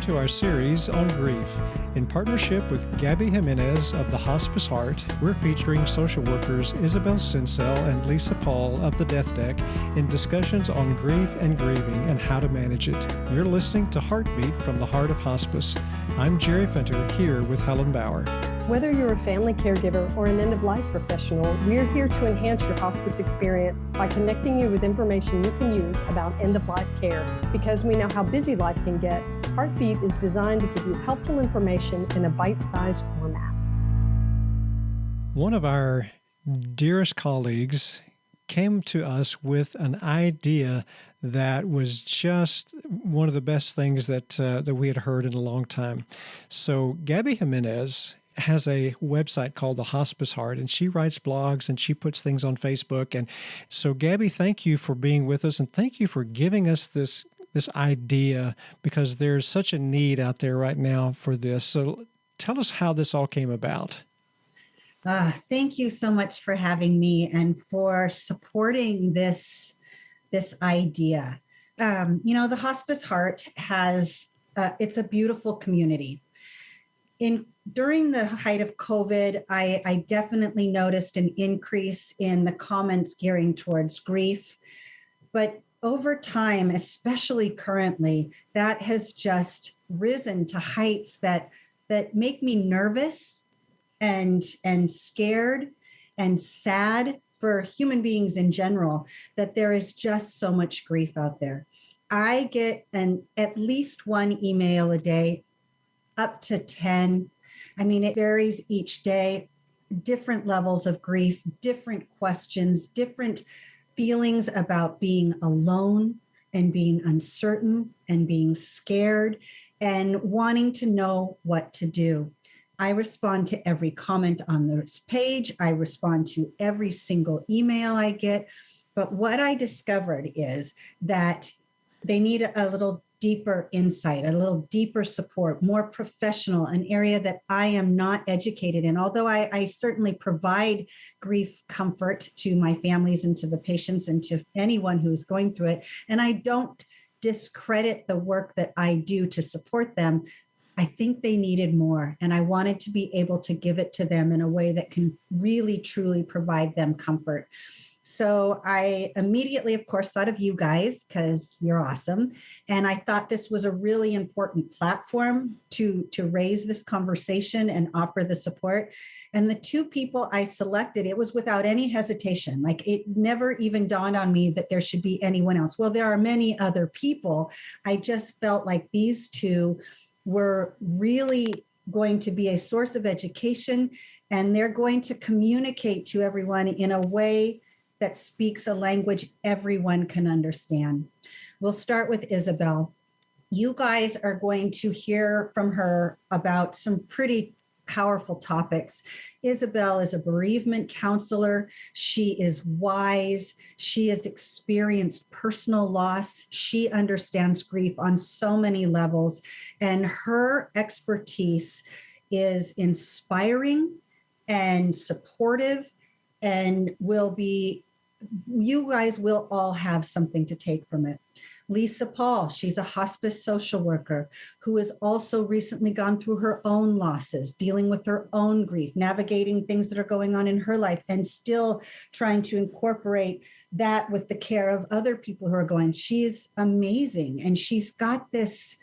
to our series on grief. In partnership with Gabby Jimenez of the Hospice Heart, we're featuring social workers Isabel Stinsel and Lisa Paul of the Death Deck in discussions on grief and grieving and how to manage it. You're listening to Heartbeat from the Heart of Hospice. I'm Jerry Fenter here with Helen Bauer. Whether you're a family caregiver or an end-of-life professional, we're here to enhance your hospice experience by connecting you with information you can use about end-of-life care. Because we know how busy life can get, Heartbeat is designed to give you helpful information in a bite-sized format. One of our dearest colleagues came to us with an idea that was just one of the best things that we had heard in a long time. So Gabby Jimenez has a website called the Hospice Heart, and she writes blogs and she puts things on Facebook. And so, Gabby, thank you for being with us, and thank you for giving us this idea, because there's such a need out there right now for this. So tell us how this all came about. Thank you so much for having me and for supporting this idea. The Hospice Heart has, it's a beautiful community. During the height of COVID, I definitely noticed an increase in the comments gearing towards grief. But over time, especially currently, that has just risen to heights that make me nervous and scared and sad for human beings in general, that there is just so much grief out there. I get at least one email a day, up to 10. I mean, it varies each day, different levels of grief, different questions, different feelings about being alone and being uncertain and being scared and wanting to know what to do. I respond to every comment on this page. I respond to every single email I get. But what I discovered is that they need a little deeper insight, a little deeper support, more professional, an area that I am not educated in. Although I certainly provide grief comfort to my families and to the patients and to anyone who's going through it. And I don't discredit the work that I do to support them. I think they needed more. And I wanted to be able to give it to them in a way that can really, truly provide them comfort. So I immediately, of course, thought of you guys because you're awesome. And I thought this was a really important platform to raise this conversation and offer the support. And the two people I selected, it was without any hesitation. Like, it never even dawned on me that there should be anyone else. Well, there are many other people. I just felt like these two were really going to be a source of education, and they're going to communicate to everyone in a way that speaks a language everyone can understand. We'll start with Isabel. You guys are going to hear from her about some pretty powerful topics. Isabel is a bereavement counselor. She is wise. She has experienced personal loss. She understands grief on so many levels, and her expertise is inspiring and supportive, and you guys will all have something to take from it. Lisa Paul, she's a hospice social worker who has also recently gone through her own losses, dealing with her own grief, navigating things that are going on in her life, and still trying to incorporate that with the care of other people who are going. She's amazing. And she's got this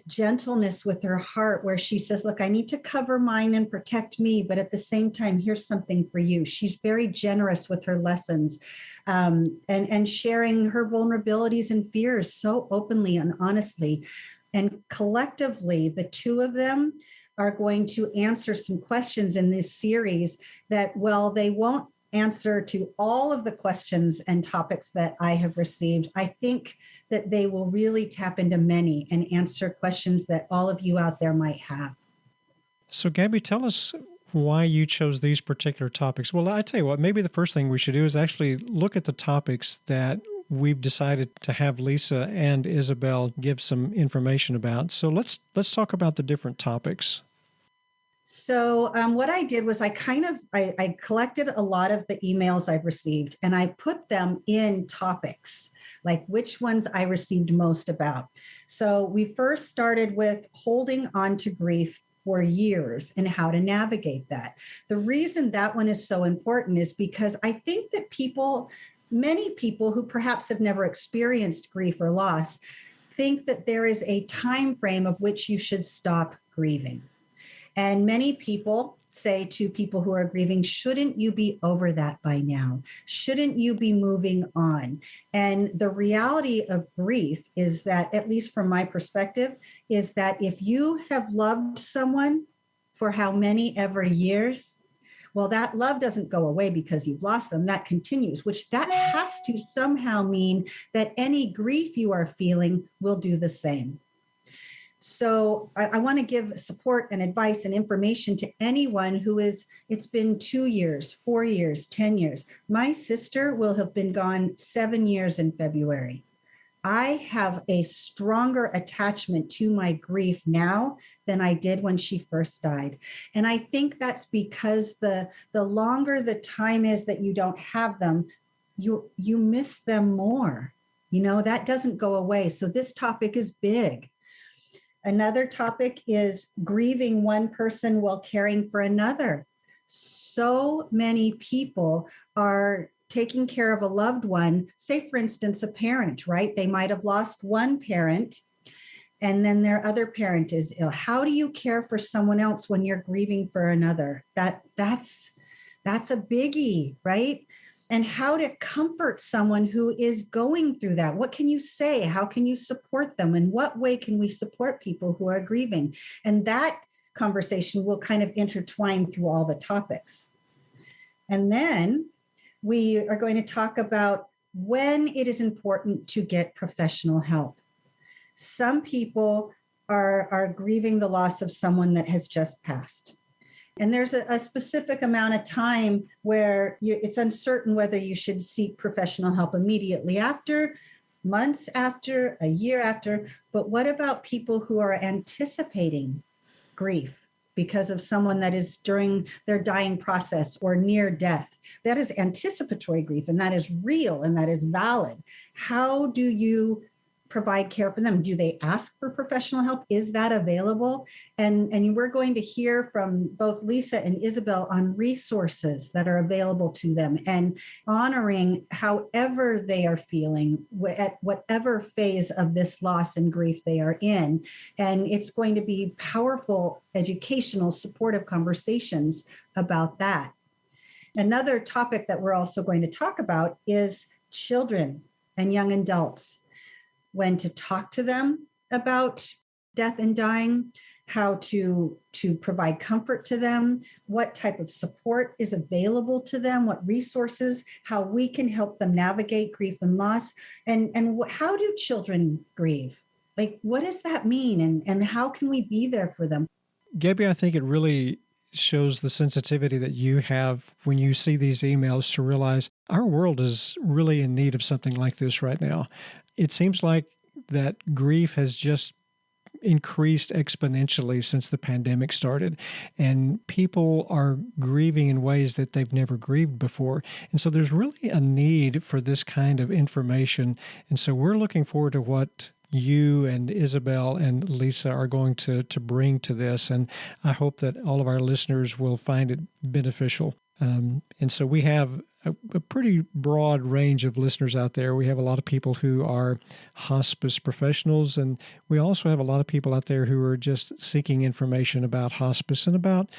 gentleness with her heart where she says, look, I need to cover mine and protect me, but at the same time, here's something for you. She's very generous with her lessons and sharing her vulnerabilities and fears so openly and honestly. And collectively, the two of them are going to answer some questions in this series that, well, they won't answer to all of the questions and topics that I have received. I think that they will really tap into many and answer questions that all of you out there might have. So, Gabby, tell us why you chose these particular topics. Well, I tell you what, maybe the first thing we should do is actually look at the topics that we've decided to have Lisa and Isabel give some information about. So let's talk about the different topics. So what I did was I collected a lot of the emails I've received and I put them in topics, like which ones I received most about. So we first started with holding on to grief for years and how to navigate that. The reason that one is so important is because I think that many people who perhaps have never experienced grief or loss think that there is a time frame of which you should stop grieving. And many people say to people who are grieving, shouldn't you be over that by now? Shouldn't you be moving on? And the reality of grief is that, at least from my perspective, is that if you have loved someone for how many ever years, well, that love doesn't go away because you've lost them. That continues, which that has to somehow mean that any grief you are feeling will do the same. So I want to give support and advice and information to anyone it's been 2 years, 4 years, 10 years. My sister will have been gone 7 years in February. I have a stronger attachment to my grief now than I did when she first died. And I think that's because the longer the time is that you don't have them, you miss them more. That doesn't go away. So this topic is big. Another topic is grieving one person while caring for another. So many people are taking care of a loved one, say, for instance, a parent, right? They might have lost one parent and then their other parent is ill. How do you care for someone else when you're grieving for another? That's a biggie, right? And how to comfort someone who is going through that. What can you say? How can you support them? In what way can we support people who are grieving? And that conversation will kind of intertwine through all the topics. And then we are going to talk about when it is important to get professional help. Some people are grieving the loss of someone that has just passed. And there's a specific amount of time where it's uncertain whether you should seek professional help immediately after, months after, a year after. But what about people who are anticipating grief because of someone that is during their dying process or near death? That is anticipatory grief, and that is real, and that is valid. How do you provide care for them? Do they ask for professional help? Is that available? And we're going to hear from both Lisa and Isabel on resources that are available to them and honoring however they are feeling at whatever phase of this loss and grief they are in. And it's going to be powerful, educational, supportive conversations about that. Another topic that we're also going to talk about is children and young adults. When to talk to them about death and dying, how to provide comfort to them, what type of support is available to them, what resources, how we can help them navigate grief and loss, and how do children grieve? Like, what does that mean? And how can we be there for them? Gabby, I think it really shows the sensitivity that you have when you see these emails to realize our world is really in need of something like this right now. It seems like that grief has just increased exponentially since the pandemic started, and people are grieving in ways that they've never grieved before. And so there's really a need for this kind of information. And so we're looking forward to what you and Isabel and Lisa are going to bring to this. And I hope that all of our listeners will find it beneficial. And so we have a pretty broad range of listeners out there. We have a lot of people who are hospice professionals, and we also have a lot of people out there who are just seeking information about hospice and about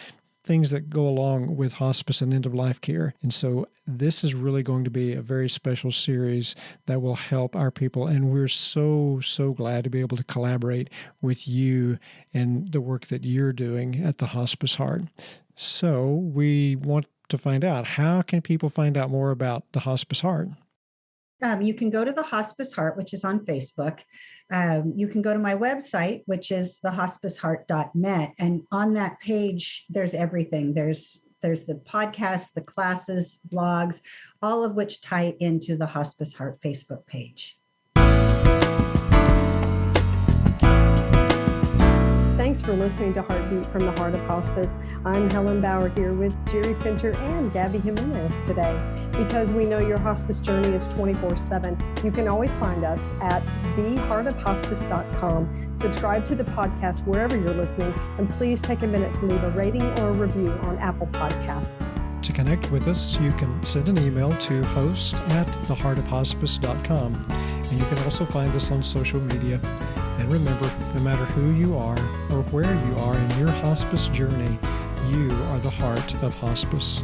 things that go along with hospice and end-of-life care. And so this is really going to be a very special series that will help our people. And we're so, so glad to be able to collaborate with you and the work that you're doing at the Hospice Heart. So we want to find out, how can people find out more about the Hospice Heart? You can go to the Hospice Heart, which is on Facebook. You can go to my website, which is thehospiceheart.net. And on that page, there's everything. There's the podcast, the classes, blogs, all of which tie into the Hospice Heart Facebook page. Thanks for listening to Heartbeat from the Heart of Hospice. I'm Helen Bauer here with Jerry Fenter and Gabby Jimenez today. Because we know your hospice journey is 24/7, you can always find us at theheartofhospice.com. Subscribe to the podcast wherever you're listening, and please take a minute to leave a rating or a review on Apple Podcasts. To connect with us, you can send an email to host@theheartofhospice.com. And you can also find us on social media. And remember, no matter who you are or where you are in your hospice journey, you are the heart of hospice.